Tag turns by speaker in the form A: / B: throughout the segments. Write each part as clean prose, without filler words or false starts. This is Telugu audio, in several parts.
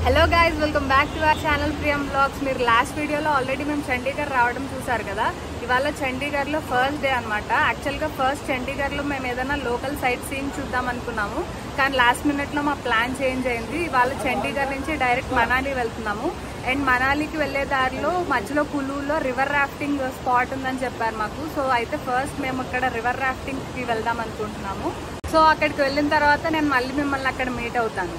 A: Hello guys, welcome back to our channel ప్రియం బ్లాగ్స్. మీరు లాస్ట్ వీడియోలో ఆల్రెడీ మేము చండీగఢ్ రావడం చూసారు కదా. ఇవాళ చండీగఢ్లో ఫస్ట్ డే అనమాట. యాక్చువల్గా ఫస్ట్ చండీగఢ్లో మేము ఏదైనా లోకల్ సైట్ సీయింగ్ చూద్దాం అనుకున్నాము, కానీ లాస్ట్ మినిట్లో మా ప్లాన్ చేంజ్ అయింది. ఇవాళ చండీగఢ్ నుంచి డైరెక్ట్ మనాలి వెళ్తున్నాము. అండ్ మనాలికి వెళ్లే దారిలో మధ్యలో కులూలో రివర్ రాఫ్టింగ్ స్పాట్ ఉందని చెప్పారు మాకు. సో అయితే ఫస్ట్ మేము అక్కడ రివర్ రాఫ్టింగ్కి వెళ్దాం అనుకుంటున్నాము. సో అక్కడికి వెళ్ళిన తర్వాత నేను మళ్ళీ మిమ్మల్ని అక్కడ మీట్ అవుతాను.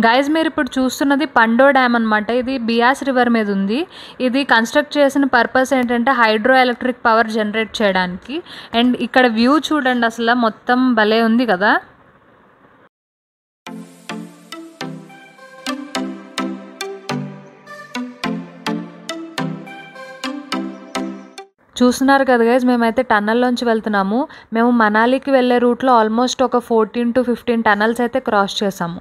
B: గైజ్, మీరు ఇప్పుడు చూస్తున్నది పండో డ్యామ్ అనమాట. ఇది బియాస్ రివర్ మీద ఉంది. ఇది కన్స్ట్రక్ట్ చేసిన పర్పస్ ఏంటంటే హైడ్రో ఎలక్ట్రిక్ పవర్ జనరేట్ చేయడానికి. అండ్ ఇక్కడ వ్యూ చూడండి, అసలు మొత్తం భలే ఉంది కదా. చూస్తున్నారు కదా గైజ్, మేమైతే టన్నల్లోంచి వెళ్తున్నాము. మేము మనాలికి వెళ్ళే రూట్లో ఆల్మోస్ట్ ఒక 14 to 15 టన్నల్స్ అయితే క్రాస్ చేసాము.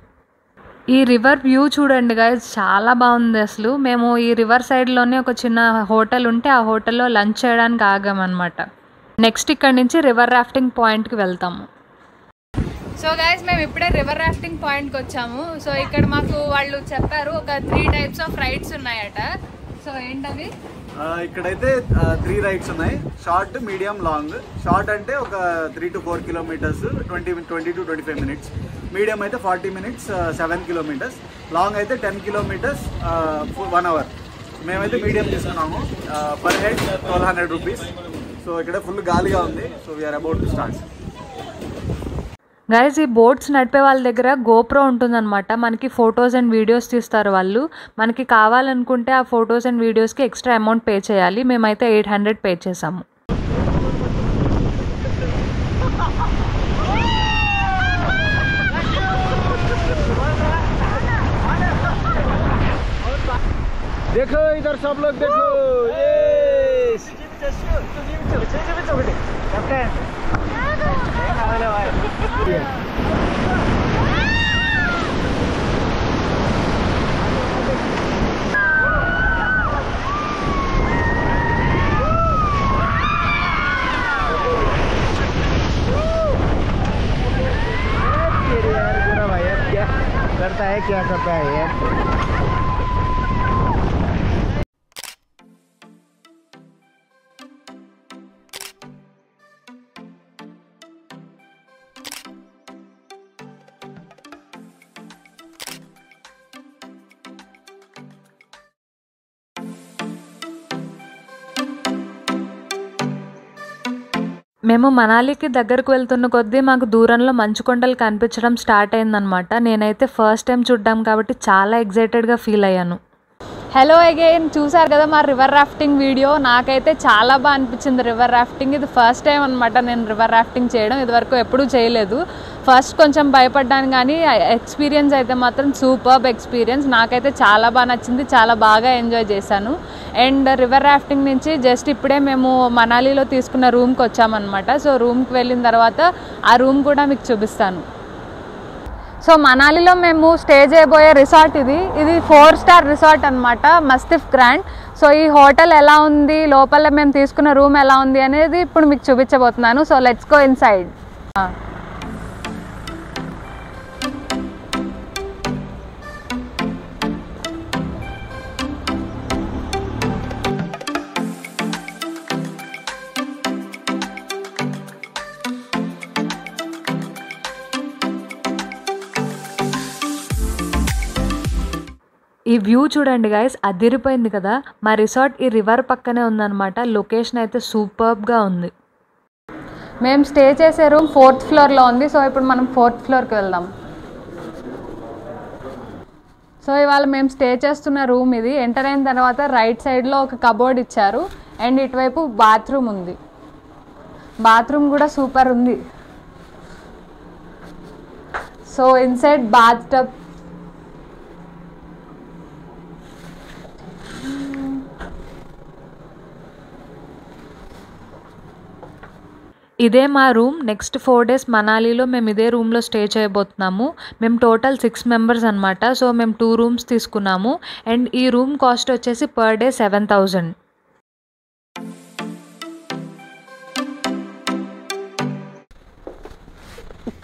B: ఈ రివర్ వ్యూ చూడండి గైజ్, చాలా బాగుంది అసలు. మేము ఈ రివర్ సైడ్లోనే ఒక చిన్న హోటల్ ఉంటే ఆ హోటల్లో లంచ్ చేయడానికి ఆగామన్నమాట. నెక్స్ట్ ఇక్కడ నుంచి రివర్ రాఫ్టింగ్ పాయింట్కి వెళ్తాము.
A: సో గైస్, మేము ఇప్పుడే రివర్ రాఫ్టింగ్ పాయింట్కి వచ్చాము. సో ఇక్కడ మాకు వాళ్ళు చెప్పారు ఒక 3 types ఆఫ్ రైడ్స్ ఉన్నాయట. సో ఏంటవి?
C: ఇక్కడైతే 3 రైడ్స్ ఉన్నాయి: షార్ట్, మీడియం, లాంగ్. షార్ట్ అంటే ఒక 3 to 4 kilometers, 20 to 25 minutes. Medium అయితే 40 minutes, 7 kilometers. లాంగ్ అయితే 10 kilometers, 1 hour. మేమైతే మీడియం తీసుకున్నాము. Per head 1200 rupees. సో ఇక్కడ ఫుల్ గాలిగా ఉంది. So we are about to start.
B: Guys, ఈ బోట్స్ నడిపే వాళ్ళ దగ్గర గోప్రో ఉంటుందన్నమాట. మనకి ఫొటోస్ అండ్ వీడియోస్ తీస్తారు వాళ్ళు. మనకి కావాలనుకుంటే ఆ ఫొటోస్ అండ్ వీడియోస్కి ఎక్స్ట్రా అమౌంట్ పే చేయాలి. మేమైతే 800 పే చేసాము.
C: देखो इधर सब लोग देखो. करता है क्या करता है यार.
B: మేము మనాలికి దగ్గరకు వెళ్తున్న కొద్దీ మాకు దూరంలో మంచుకొండలు కనిపించడం స్టార్ట్ అయిందనమాట. నేనైతే ఫస్ట్ టైం చూడ్డాం కాబట్టి చాలా ఎగ్జైటెడ్గా ఫీల్ అయ్యాను.
A: హలో అగైన్, చూసారు కదా మా రివర్ రాఫ్టింగ్ వీడియో. నాకైతే చాలా బాగా అనిపించింది రివర్ రాఫ్టింగ్. ఇది ఫస్ట్ టైం అనమాట నేను రివర్ రాఫ్టింగ్ చేయడం. ఇదివరకు ఎప్పుడూ చేయలేదు. ఫస్ట్ కొంచెం భయపడ్డాను, కానీ ఎక్స్పీరియన్స్ అయితే మాత్రం సూపర్బ్ ఎక్స్పీరియన్స్. నాకైతే చాలా బాగా నచ్చింది, చాలా బాగా ఎంజాయ్ చేశాను. అండ్ రివర్ రాఫ్టింగ్ నుంచి జస్ట్ ఇప్పుడే మేము మనాలిలో తీసుకున్న రూమ్కి వచ్చామన్నమాట. సో రూమ్కి వెళ్ళిన తర్వాత ఆ రూమ్ కూడా మీకు చూపిస్తాను. సో మనాలిలో మేము స్టే చేయబోయే రిసార్ట్ ఇది 4-star రిసార్ట్ అనమాట, మస్తిఫ్ గ్రాండ్. సో ఈ హోటల్ ఎలా ఉంది, లోపల మేము తీసుకున్న రూమ్ ఎలా ఉంది అనేది ఇప్పుడు మీకు చూపించబోతున్నాను. So let's go inside.
B: ఈ వ్యూ చూడండి గైస్, అదిరిపోయింది కదా. మా రిసార్ట్ ఈ రివర్ పక్కనే ఉందన్నమాట. లొకేషన్ అయితే సూపర్బ్గా ఉంది.
A: మేము స్టే చేసే రూమ్ 4th floorలో ఉంది. సో ఇప్పుడు మనం 4th floorకి వెళ్దాం. సో ఇవాళ మేము స్టే చేస్తున్న రూమ్ ఇది. ఎంటర్ అయిన తర్వాత రైట్ సైడ్లో ఒక కబోర్డ్ ఇచ్చారు అండ్ ఇటువైపు బాత్రూమ్ ఉంది. బాత్రూమ్ కూడా సూపర్ ఉంది. So inside bath tub.
B: ఇదే మా రూమ్. నెక్స్ట్ 4 days మనాలిలో మేము ఇదే రూమ్లో స్టే చేయబోతున్నాము. మేము టోటల్ 6 members అనమాట. సో మేము 2 rooms తీసుకున్నాము. అండ్ ఈ రూమ్ కాస్ట్ వచ్చేసి per day 7,000.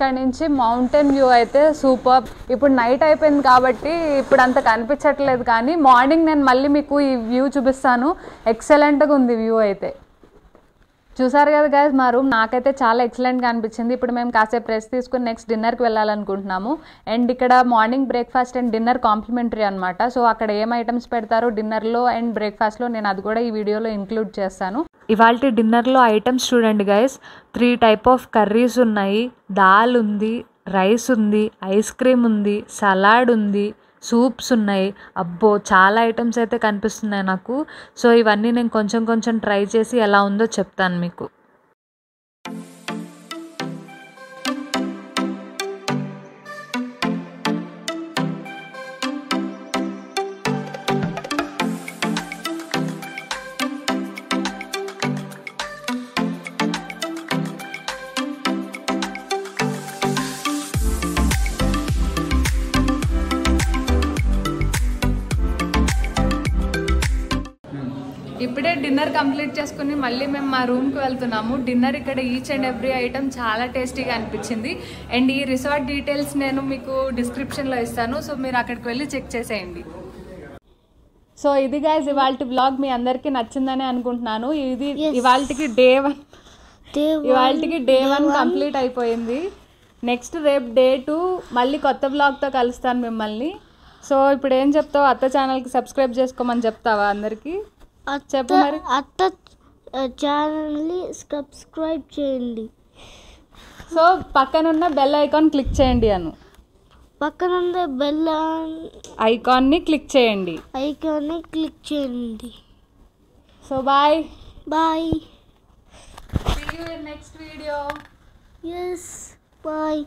A: ఇక్కడ నుంచి మౌంటైన్ వ్యూ అయితే సూపర్. ఇప్పుడు నైట్ అయిపోయింది కాబట్టి ఇప్పుడు అంత కనిపించట్లేదు, కానీ మార్నింగ్ నేను మళ్ళీ మీకు ఈ వ్యూ చూపిస్తాను. ఎక్సలెంట్గా ఉంది వ్యూ అయితే. చూసారు కదా గైస్ మా రూమ్, నాకైతే చాలా ఎక్సలెంట్గా అనిపించింది. ఇప్పుడు మేము కాసేపు రెస్ట్ తీసుకుని నెక్స్ట్ డిన్నర్కి వెళ్ళాలనుకుంటున్నాము. అండ్ ఇక్కడ morning breakfast and dinner complimentary అనమాట. సో అక్కడ ఏం ఐటమ్స్ పెడతారో డిన్నర్లో అండ్ బ్రేక్ఫాస్ట్లో నేను అది కూడా ఈ వీడియోలో ఇంక్లూడ్ చేస్తాను.
B: ఇవాళ డిన్నర్లో ఐటమ్స్ చూడండి గైస్, 3 టైప్ ఆఫ్ కర్రీస్ ఉన్నాయి, దాల్ ఉంది, రైస్ ఉంది, ఐస్ క్రీమ్ ఉంది, సలాడ్ ఉంది, సూప్స్ ఉన్నాయి. అబ్బో చాలా ఐటమ్స్ అయితే కనిపిస్తున్నాయి నాకు. సో ఇవన్నీ నేను కొంచెం కొంచెం ట్రై చేసి ఎలా ఉందో చెప్తాను మీకు.
A: ఇప్పుడే డిన్నర్ కంప్లీట్ చేసుకుని మళ్ళీ మేము మా రూమ్కి వెళ్తున్నాము. డిన్నర్ ఇక్కడ ఈచ్ అండ్ ఎవ్రీ ఐటమ్ చాలా టేస్టీగా అనిపించింది. అండ్ ఈ రిసార్ట్ డీటెయిల్స్ నేను మీకు డిస్క్రిప్షన్లో ఇస్తాను, సో మీరు అక్కడికి వెళ్ళి చెక్ చేసేయండి. సో ఇది గైస్ ఇవాళ వ్లాగ్ మీ అందరికీ నచ్చిందని అనుకుంటున్నాను. ఇది ఇవాళకి డే 1 కంప్లీట్ అయిపోయింది. నెక్స్ట్ రేపు డే 2 మళ్ళీ కొత్త వ్లాగ్తో కలుస్తాను మిమ్మల్ని. సో ఇప్పుడు ఏం చెప్తావు, అత్త ఛానల్కి సబ్స్క్రైబ్ చేసుకోమని చెప్తావా అందరికీ? చెప్పు మరి.
D: అత్త ఛానల్ని సబ్స్క్రైబ్ చేయండి.
A: సో పక్కనున్న బెల్ ఐకాన్ క్లిక్ చేయండి అను.
D: పక్కనున్న బెల్
A: ఐకాన్ని క్లిక్ చేయండి. So bye.
D: Bye.
A: See you in next video.
D: Yes, bye.